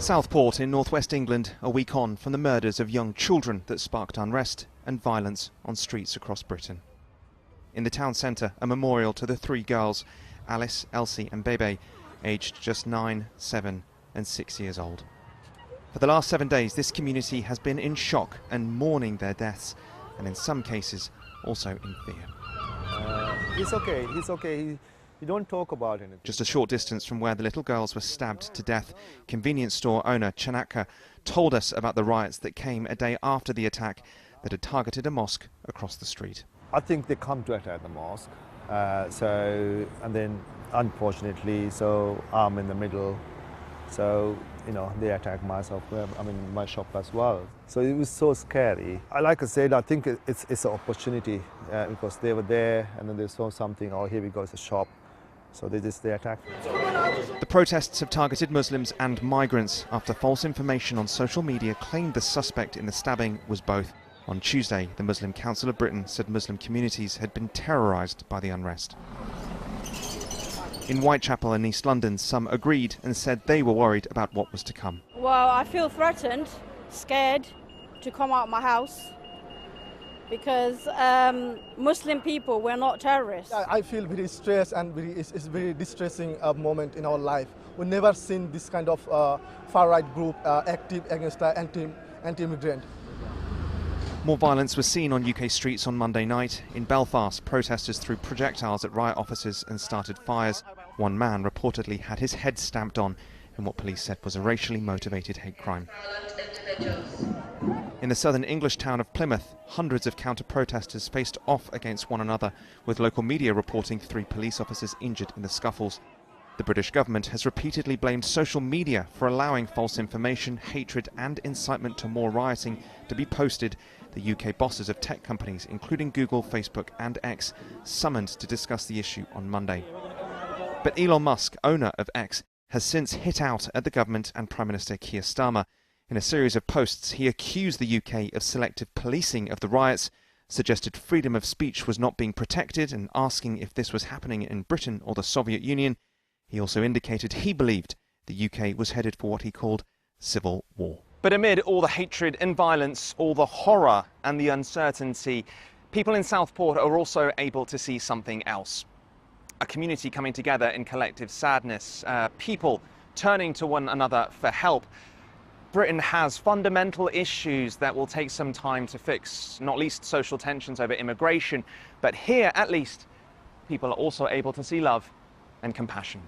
Southport in northwest England, a week on from the murders of young children that sparked unrest and violence on streets across Britain. In the town centre, a memorial to the three girls, Alice, Elsie and Bebe, aged just 9, 7 and 6 years old. For the last 7 days, this community has been in shock and mourning their deaths, and in some cases also in fear. He's okay. You don't talk about it. Just a short distance from where the little girls were stabbed to death, convenience store owner Chanaka told us about the riots that came a day after the attack that had targeted a mosque across the street. I think they come to attack the mosque, and then unfortunately, I'm in the middle, they attacked myself, my shop as well. So it was so scary. Like I said, I think it's an opportunity because they were there and then they saw something, oh, here we go, it's a shop. So they attacked. The protests have targeted Muslims and migrants after false information on social media claimed the suspect in the stabbing was both. On Tuesday, the Muslim Council of Britain said Muslim communities had been terrorised by the unrest. In Whitechapel and East London, some agreed and said they were worried about what was to come. Well, I feel threatened, scared to come out of my house because Muslim people, we're not terrorists. I feel very stressed and it's very distressing moment in our life. We've never seen this kind of far-right group active against anti-immigrant. More violence was seen on UK streets on Monday night. In Belfast, protesters threw projectiles at riot officers and started fires. One man reportedly had his head stamped on in what police said was a racially motivated hate crime. In the southern English town of Plymouth, hundreds of counter-protesters faced off against one another, with local media reporting 3 police officers injured in the scuffles. The British government has repeatedly blamed social media for allowing false information, hatred and incitement to more rioting to be posted. The UK bosses of tech companies, including Google, Facebook and X, summoned to discuss the issue on Monday. But Elon Musk, owner of X, has since hit out at the government and Prime Minister Keir Starmer. In a series of posts, he accused the UK of selective policing of the riots, suggested freedom of speech was not being protected and asking if this was happening in Britain or the Soviet Union. He also indicated he believed the UK was headed for what he called civil war. But amid all the hatred and violence, all the horror and the uncertainty, people in Southport are also able to see something else. A community coming together in collective sadness, people turning to one another for help. Britain has fundamental issues that will take some time to fix, not least social tensions over immigration. But here, at least, people are also able to see love and compassion.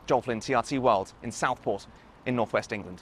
Joel Flynn, TRT World in Southport in northwest England.